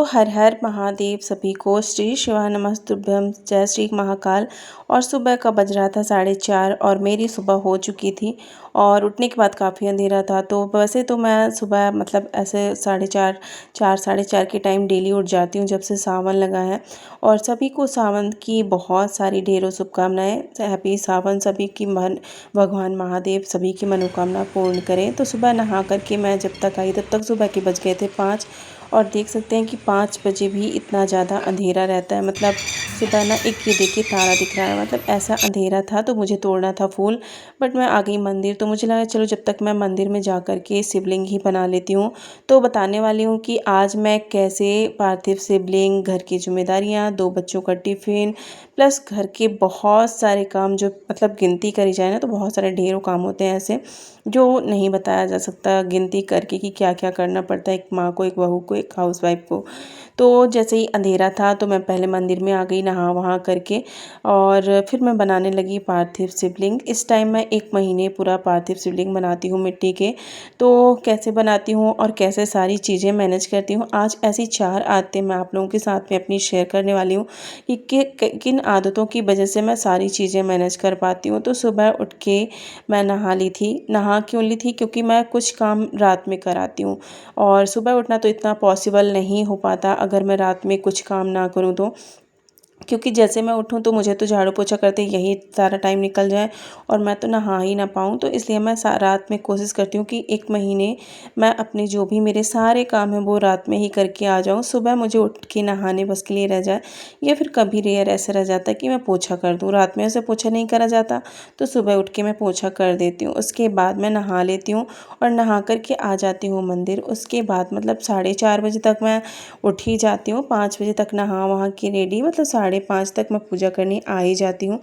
हर हर महादेव सभी को श्री शिवाय नमस्तुभ्यम जय श्री महाकाल। और सुबह का बज रहा था 4:30 और मेरी सुबह हो चुकी थी और उठने के बाद काफ़ी अंधेरा था। तो वैसे तो मैं सुबह मतलब ऐसे 4:30 4 साढ़े 4 के टाइम डेली उठ जाती हूँ जब से सावन लगा है। और सभी को सावन की बहुत सारी ढेरों शुभकामनाएं। हैप्पी सावन। सभी की मन भगवान महादेव सभी की मनोकामना पूर्ण करें। तो सुबह नहा करके मैं जब तक आई तब तक सुबह के बज गए थे 5। और देख सकते हैं कि 5 बजे भी इतना ज़्यादा अंधेरा रहता है। मतलब सुबह ना एक ये देखिए तारा दिख रहा है, मतलब ऐसा अंधेरा था। तो मुझे तोड़ना था फूल, बट मैं आ गई मंदिर। तो मुझे लगा चलो जब तक मैं मंदिर में जा कर के शिवलिंग ही बना लेती हूँ। तो बताने वाली हूँ कि आज मैं कैसे पार्थिव शिवलिंग, घर की जिम्मेदारियाँ, 2 बच्चों का टिफ़िन, प्लस घर के बहुत सारे काम जो मतलब गिनती करी जाए ना तो बहुत सारे ढेरों काम होते हैं ऐसे जो नहीं बताया जा सकता गिनती करके कि क्या क्या करना पड़ता है एक माँ को, एक बहू को, एक हाउसवाइफ को। तो जैसे ही अंधेरा था तो मैं पहले मंदिर में आ गई नहा वहा करके और फिर मैं बनाने लगी पार्थिव शिवलिंग। इस टाइम मैं 1 महीने पूरा पार्थिव शिवलिंग बनाती हूँ मिट्टी के। तो कैसे बनाती हूँ और कैसे सारी चीज़ें मैनेज करती हूँ, आज ऐसी 4 आदतें मैं आप लोगों के साथ में अपनी शेयर करने वाली हूँ कि किन आदतों की वजह से मैं सारी चीज़ें मैनेज कर पाती हूँ। तो सुबह उठ के मैं नहा ली थी। नहा क्यों ली थी? क्योंकि मैं कुछ काम रात में कराती हूँ और सुबह उठना तो इतना पॉसिबल नहीं हो पाता अगर मैं रात में कुछ काम ना करूँ तो। क्योंकि जैसे मैं उठूँ तो मुझे तो झाड़ू पोछा करते यही सारा टाइम निकल जाए और मैं तो नहा ही ना पाऊँ। तो इसलिए मैं रात में कोशिश करती हूँ कि 1 महीने मैं अपने जो भी मेरे सारे काम हैं वो रात में ही करके आ जाऊँ। सुबह मुझे उठ के नहाने बस के लिए रह जाए, या फिर कभी रेयर ऐसा रह जाता है कि मैं पोछा कर दूँ। रात में ऐसे पोछा नहीं करा जाता तो सुबह उठ के मैं पोछा कर देती हूँ। उसके बाद मैं नहा लेती हूँ और नहा कर के आ जाती हूँ मंदिर। उसके बाद मतलब 4:30 बजे तक मैं उठ ही जाती हूँ। 5 बजे तक नहा वहा के रेडी, मतलब 5:30 तक मैं पूजा करने आ ही जाती हूँ।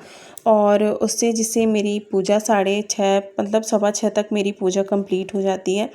और उससे जिससे मेरी पूजा 6:30 मतलब 6:15 तक मेरी पूजा कंप्लीट हो जाती है।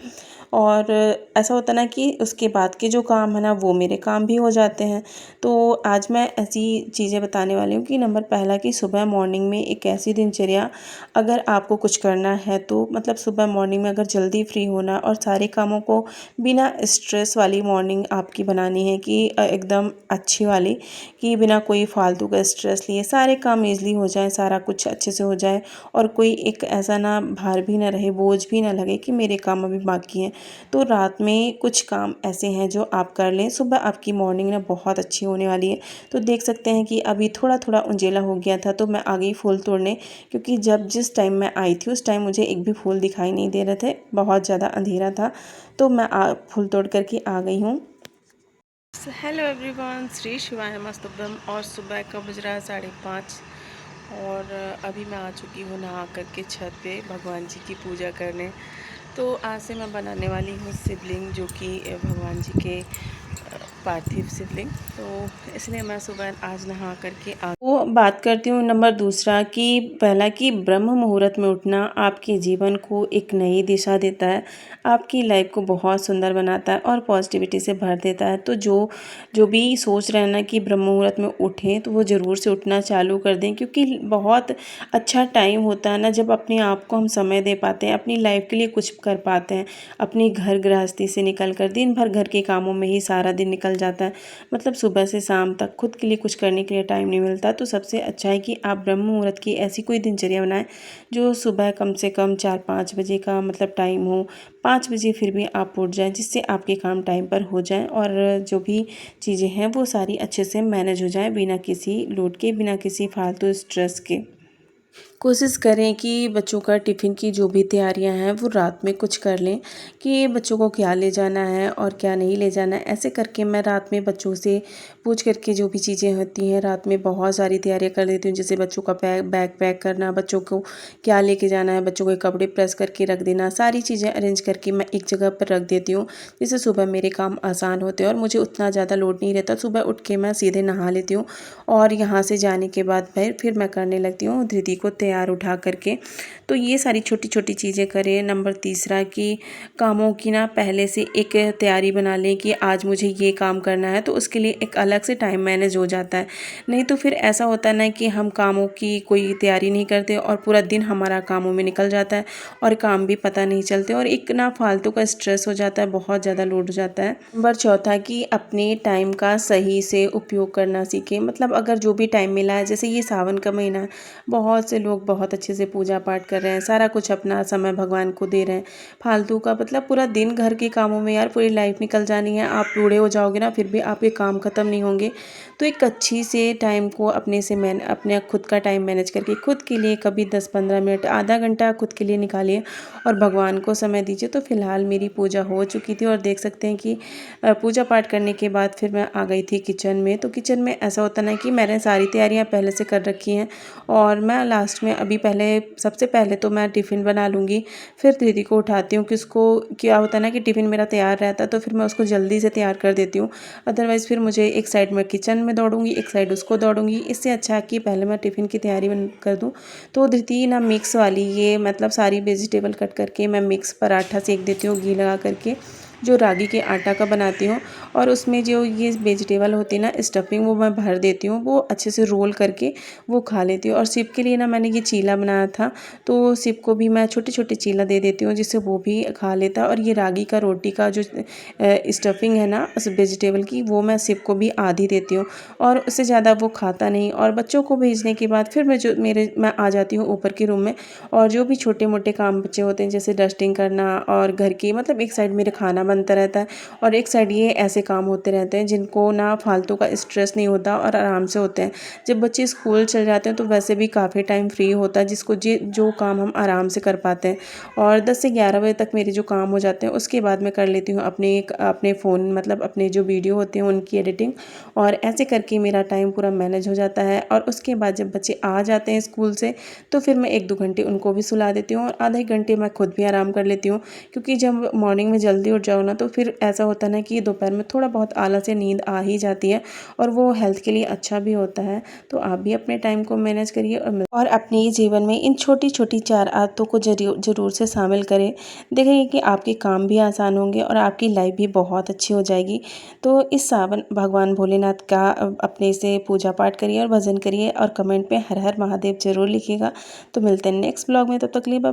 और ऐसा होता ना कि उसके बाद के जो काम है ना वो मेरे काम भी हो जाते हैं। तो आज मैं ऐसी चीज़ें बताने वाली हूँ कि नंबर पहला कि सुबह मॉर्निंग में एक ऐसी दिनचर्या, अगर आपको कुछ करना है तो मतलब सुबह मॉर्निंग में अगर जल्दी फ्री होना और सारे कामों को बिना स्ट्रेस वाली मॉर्निंग आपकी बनानी है कि एकदम अच्छी वाली, कि बिना कोई फालतू का स्ट्रेस लिए सारे काम ईज़िली हो जाए, सारा कुछ अच्छे से हो जाए और कोई एक ऐसा ना भार भी ना रहे, बोझ भी ना लगे कि मेरे काम अभी बाकी हैं। तो रात में कुछ काम ऐसे हैं जो आप कर लें, सुबह आपकी मॉर्निंग ना बहुत अच्छी होने वाली है। तो देख सकते हैं कि अभी थोड़ा थोड़ा उंजेला हो गया था तो मैं आ गई फूल तोड़ने, क्योंकि जिस टाइम मैं आई थी उस टाइम मुझे एक भी फूल दिखाई नहीं दे रहे थे, बहुत ज़्यादा अंधेरा था। तो मैं फूल तोड़ करके आ गई हूँ। हेलो एवरीवन, श्री शिवाय नमस्तुभ्यम। और सुबह का बज रहा है 5:30 और अभी मैं आ चुकी हूँ नहा करके छत पे भगवान जी की पूजा करने। तो आज से मैं बनाने वाली हूँ शिवलिंग, जो कि भगवान जी के पार्थिव शिवलिंग। तो इसलिए मैं सुबह आज नहा करके वो बात करती हूँ। नंबर दूसरा कि पहला कि ब्रह्म मुहूर्त में उठना आपके जीवन को एक नई दिशा देता है, आपकी लाइफ को बहुत सुंदर बनाता है और पॉजिटिविटी से भर देता है। तो जो भी सोच रहे हैं ना कि ब्रह्म मुहूर्त में उठें तो वो ज़रूर से उठना चालू कर दें, क्योंकि बहुत अच्छा टाइम होता है ना जब अपने आप को हम समय दे पाते हैं, अपनी लाइफ के लिए कुछ कर पाते हैं। अपनी घर गृहस्थी से निकल कर दिन भर घर के कामों में ही सारा दिन निकल जाता है, मतलब सुबह से शाम तक खुद के लिए कुछ करने के लिए टाइम नहीं मिलता। तो सबसे अच्छा है कि आप ब्रह्म मुहूर्त की ऐसी कोई दिनचर्या बनाएं जो सुबह कम से कम 4-5 बजे का मतलब टाइम हो। 5 बजे फिर भी आप उठ जाएं जिससे आपके काम टाइम पर हो जाएं और जो भी चीज़ें हैं वो सारी अच्छे से मैनेज हो जाएं, बिना किसी लोड के, बिना किसी फालतू स्ट्रेस के। कोशिश करें कि बच्चों का टिफ़िन की जो भी तैयारियां हैं वो रात में कुछ कर लें कि बच्चों को क्या ले जाना है और क्या नहीं ले जाना है। ऐसे करके मैं रात में बच्चों से पूछ करके जो भी चीज़ें होती हैं रात में बहुत सारी तैयारियां कर देती हूँ। जैसे बच्चों का बैग पैक करना, बच्चों को क्या लेके जाना है, बच्चों के कपड़े प्रेस करके रख देना, सारी चीज़ें अरेंज करके मैं एक जगह पर रख देती हूँ, जिससे सुबह मेरे काम आसान होते हैं और मुझे उतना ज़्यादा लोड नहीं रहता। सुबह उठ के मैं सीधे नहा लेती हूँ और यहाँ से जाने के बाद फिर मैं करने लगती हूँ धृति को तैयार। तैयार उठा करके। तो ये सारी छोटी छोटी चीज़ें करें। नंबर तीसरा कि कामों की ना पहले से एक तैयारी बना लें कि आज मुझे ये काम करना है, तो उसके लिए एक अलग से टाइम मैनेज हो जाता है। नहीं तो फिर ऐसा होता है ना कि हम कामों की कोई तैयारी नहीं करते और पूरा दिन हमारा कामों में निकल जाता है और काम भी पता नहीं चलते और एक ना फालतू का स्ट्रेस हो जाता है, बहुत ज़्यादा लोड हो जाता है। नंबर चौथा कि अपने टाइम का सही से उपयोग करना सीखें। मतलब अगर जो भी टाइम मिला है, जैसे ये सावन का महीना है, बहुत से लोग बहुत अच्छे से पूजा पाठ कर रहे हैं, सारा कुछ अपना समय भगवान को दे रहे हैं। फालतू का मतलब पूरा दिन घर के कामों में यार पूरी लाइफ निकल जानी है, आप बूढ़े हो जाओगे ना फिर भी आपके काम ख़त्म नहीं होंगे। तो एक अच्छी से टाइम को अपने खुद का टाइम मैनेज करके खुद के लिए कभी 10-15 मिनट, आधा घंटा खुद के लिए निकालिए और भगवान को समय दीजिए। तो फिलहाल मेरी पूजा हो चुकी थी और देख सकते हैं कि पूजा पाठ करने के बाद फिर मैं आ गई थी किचन में। तो किचन में ऐसा होता ना कि मैंने सारी तैयारियां पहले से कर रखी हैं और मैं लास्ट में अभी सबसे पहले तो मैं टिफ़िन बना लूँगी, फिर दीदी को उठाती हूँ कि उसको क्या होता है ना कि टिफ़िन मेरा तैयार रहता है तो फिर मैं उसको जल्दी से तैयार कर देती हूँ। अदरवाइज़ फिर मुझे एक साइड में किचन में दौड़ूँगी, एक साइड उसको दौड़ूँगी। इससे अच्छा है कि पहले मैं टिफ़िन की तैयारी कर दूँ। तो धृति ना मिक्स वाली ये मतलब सारी वेजिटेबल कट करके मैं मिक्स पराठा सेक देती हूँ घी लगा करके, जो रागी के आटा का बनाती हूँ। और उसमें जो ये वेजिटेबल होती है ना स्टफिंग, वो मैं भर देती हूँ, वो अच्छे से रोल करके वो खा लेती हूँ। और सिप के लिए ना मैंने ये चीला बनाया था, तो सिप को भी मैं छोटे छोटे चीला दे देती हूँ जिससे वो भी खा लेता है। और ये रागी का रोटी का जो स्टफिंग है ना उस वेजिटेबल की, वो मैं सिप को भी आधी देती हूँ और उससे ज़्यादा वो खाता नहीं। और बच्चों को भेजने के बाद फिर मैं आ जाती हूँ ऊपर के रूम में और जो भी छोटे मोटे काम बच्चे होते हैं जैसे डस्टिंग करना और घर की, मतलब एक साइड मेरे खाना बनता रहता है और एक साइड ये ऐसे काम होते रहते हैं जिनको ना फालतू का स्ट्रेस नहीं होता और आराम से होते हैं। जब बच्चे स्कूल चले जाते हैं तो वैसे भी काफ़ी टाइम फ्री होता है जिसको जो काम हम आराम से कर पाते हैं। और 10 से 11 बजे तक मेरे जो काम हो जाते हैं उसके बाद मैं कर लेती हूँ अपने फ़ोन, मतलब अपने जो वीडियो होते हैं उनकी एडिटिंग। और ऐसे करके मेरा टाइम पूरा मैनेज हो जाता है। और उसके बाद जब बच्चे आ जाते हैं स्कूल से तो फिर मैं 1-2 घंटे उनको भी सुला देती हूँ और आधे 1 घंटे मैं खुद भी आराम कर लेती हूँ। क्योंकि जब मॉर्निंग में जल्दी उठ जाओ ना तो फिर ऐसा होता है ना कि दोपहर में थोड़ा बहुत आलस या नींद आ ही जाती है और वो हेल्थ के लिए अच्छा भी होता है। तो आप भी अपने टाइम को मैनेज करिए और अपने जीवन में इन छोटी छोटी 4 आदतों को ज़रूर से शामिल करें। देखेंगे कि आपके काम भी आसान होंगे और आपकी लाइफ भी बहुत अच्छी हो जाएगी। तो इस सावन भगवान भोलेनाथ का अपने से पूजा पाठ करिए और भजन करिए और कमेंट में हर हर महादेव जरूर लिखिएगा। तो मिलते हैं नेक्स्ट ब्लॉग में, तब तक के लिए बाय।